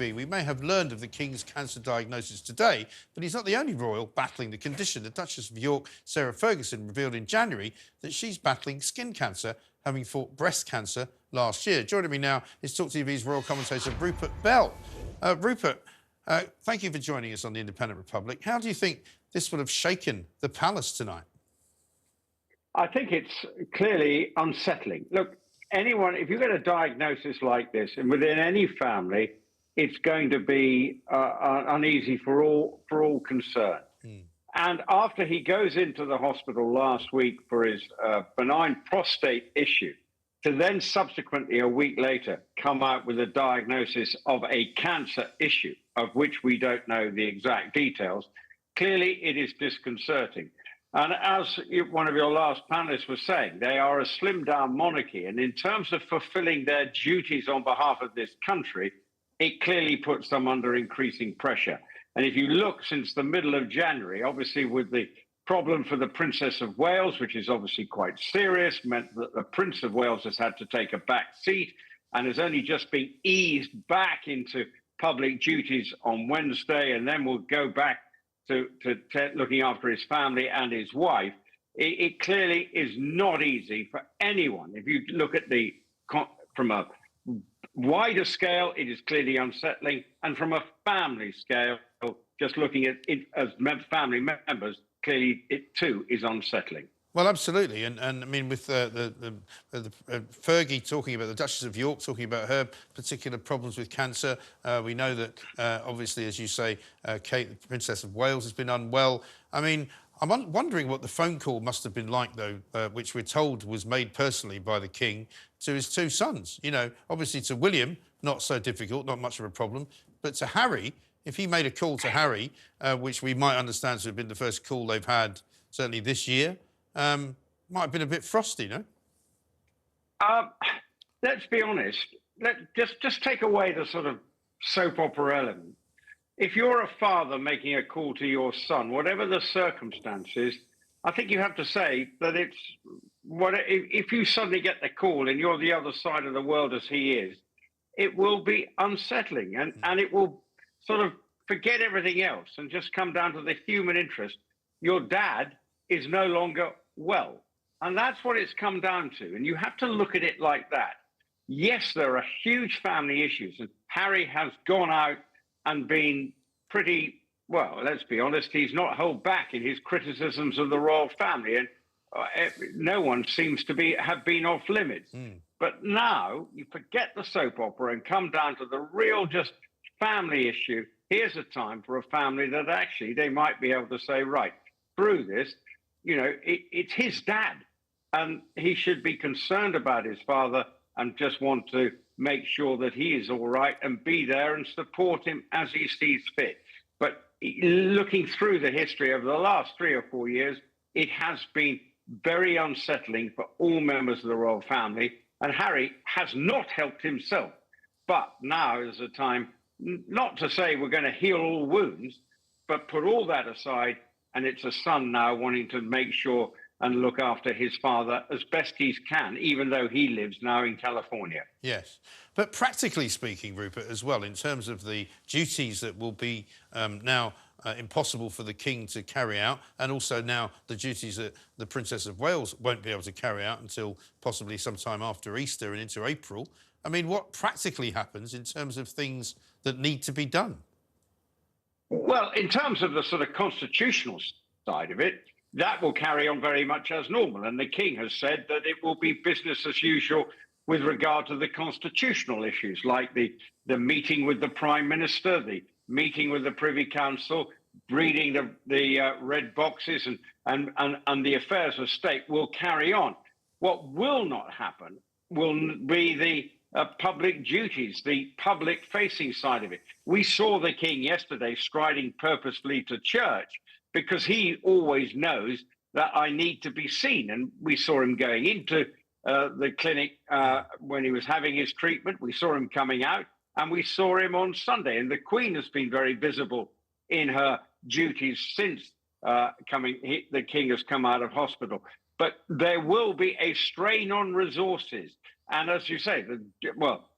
talkTV, we may have learned of the King's cancer diagnosis today, but he's not the only royal battling the condition. The Duchess of York, Sarah Ferguson, revealed in January that she's battling skin cancer, having fought breast cancer last year. Joining me now is talkTV's royal commentator, Rupert Bell. Rupert, thank you for joining us on the Independent Republic. How do you think this would have shaken the palace tonight? I think it's clearly unsettling. Look, anyone, if you get a diagnosis like this, and within any family, it's going to be uneasy for all concerned. And after he goes into the hospital last week for his benign prostate issue, to then subsequently a week later come out with a diagnosis of a cancer issue, of which we don't know the exact details, clearly it is disconcerting. And as one of your last panelists was saying, they are a slimmed-down monarchy. And in terms of fulfilling their duties on behalf of this country, it clearly puts them under increasing pressure. And if you look since the middle of January, obviously with the problem for the Princess of Wales, which is obviously quite serious, meant that the Prince of Wales has had to take a back seat and has only just been eased back into public duties on Wednesday, and then will go back to looking after his family and his wife. It clearly is not easy for anyone. If you look at from a wider scale, it is clearly unsettling. And from a family scale, just looking at it as family members, clearly it too is unsettling. Well, absolutely, and I mean, with Fergie talking about the Duchess of York, talking about her particular problems with cancer, we know that obviously, as you say, Kate, the Princess of Wales, has been unwell. I mean, I'm wondering what the phone call must have been like, though, which we're told was made personally by the King to his two sons. You know, obviously to William, not so difficult, not much of a problem, but to Harry, if he made a call to Harry, which we might understand to have been the first call they've had certainly this year. Might have been a bit frosty, no? Let's be honest. Just take away the sort of soap opera element. If you're a father making a call to your son, whatever the circumstances, I think you have to say that it's if you suddenly get the call and you're the other side of the world as he is, it will be unsettling, and it will sort of forget everything else and just come down to the human interest. Your dad is no longer well. And that's what it's come down to. And you have to look at it like that. Yes, there are huge family issues. And Harry has gone out and been pretty, well, let's be honest, he's not held back in his criticisms of the royal family. And no one seems to have been off limits. But now you forget the soap opera and come down to the real just family issue. Here's a time for a family that actually they might be able to say, right, through this, you know, it's his dad, and he should be concerned about his father and just want to make sure that he is all right and be there and support him as he sees fit. But looking through the history of the last 3 or 4 years, it has been very unsettling for all members of the royal family, and Harry has not helped himself. But now is a time not to say we're going to heal all wounds, but put all that aside. And it's a son now wanting to make sure and look after his father as best he can, even though he lives now in California. Yes. But practically speaking, Rupert, as well, in terms of the duties that will be now impossible for the King to carry out, and also now the duties that the Princess of Wales won't be able to carry out until possibly sometime after Easter and into April. I mean, what practically happens in terms of things that need to be done? Well, in terms of the sort of constitutional side of it, that will carry on very much as normal. And the King has said that it will be business as usual with regard to the constitutional issues, like the meeting with the Prime Minister, the meeting with the Privy Council, reading the red boxes and the affairs of state will carry on. What will not happen will be the public duties, the public-facing side of it. We saw the King yesterday striding purposefully to church because he always knows that I need to be seen. And we saw him going into the clinic when he was having his treatment. We saw him coming out, and we saw him on Sunday. And the Queen has been very visible in her duties since the King has come out of hospital. But there will be a strain on resources. And as you say,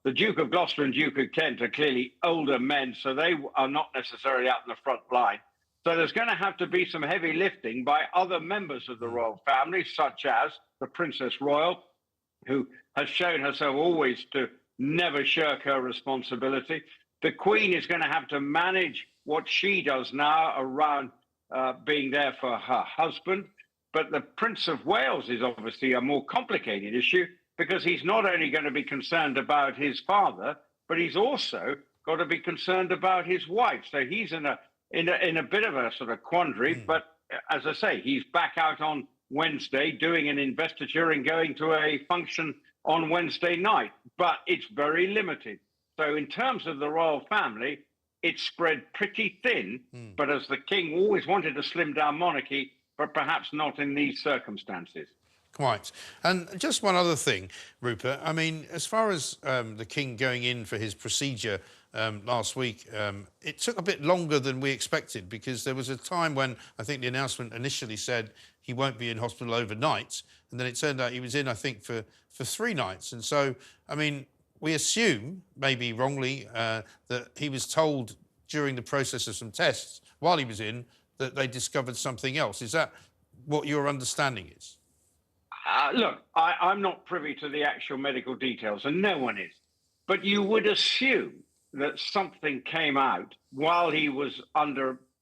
the Duke of Gloucester and Duke of Kent are clearly older men, so they are not necessarily out in the front line. So there's going to have to be some heavy lifting by other members of the royal family, such as the Princess Royal, who has shown herself always to never shirk her responsibility. The Queen is going to have to manage what she does now around being there for her husband. But the Prince of Wales is obviously a more complicated issue, because he's not only going to be concerned about his father, but he's also got to be concerned about his wife. So he's in a bit of a sort of quandary. But as I say, he's back out on Wednesday doing an investiture and going to a function on Wednesday night. But it's very limited. So in terms of the royal family, it's spread pretty thin. But as the king always wanted a slimmed down monarchy, but perhaps not in these circumstances. Quite. And just one other thing, Rupert. I mean, as far as the King going in for his procedure last week, it took a bit longer than we expected, because there was a time when I think the announcement initially said he won't be in hospital overnight, and then it turned out he was in, I think, for 3 nights. And so, I mean, we assume, maybe wrongly, that he was told during the process of some tests while he was in that they discovered something else. Is that what your understanding is? Look, I'm not privy to the actual medical details, and no one is. But you would assume that something came out while he was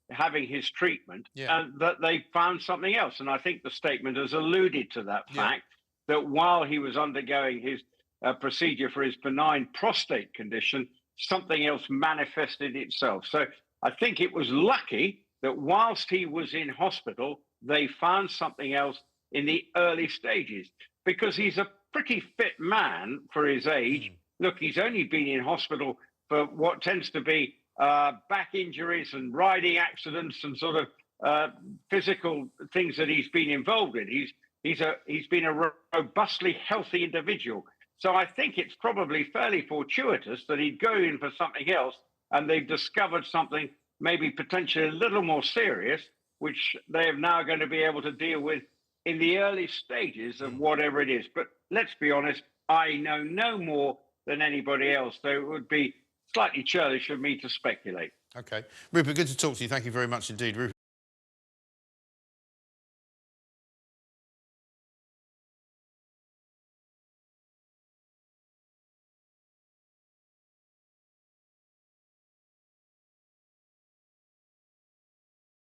having his treatment, and that they found something else. And I think the statement has alluded to that fact, that while he was undergoing his procedure for his benign prostate condition, something else manifested itself. So I think it was lucky that whilst he was in hospital, they found something else in the early stages, because he's a pretty fit man for his age. Look, he's only been in hospital for what tends to be back injuries and riding accidents and sort of physical things that he's been involved in. He's been a robustly healthy individual. So I think it's probably fairly fortuitous that he'd go in for something else, and they've discovered something maybe potentially a little more serious, which they are now going to be able to deal with in the early stages of whatever it is. But let's be honest, I know no more than anybody else, so it would be slightly churlish of me to speculate. OK. Rupert, good to talk to you. Thank you very much indeed. Rupert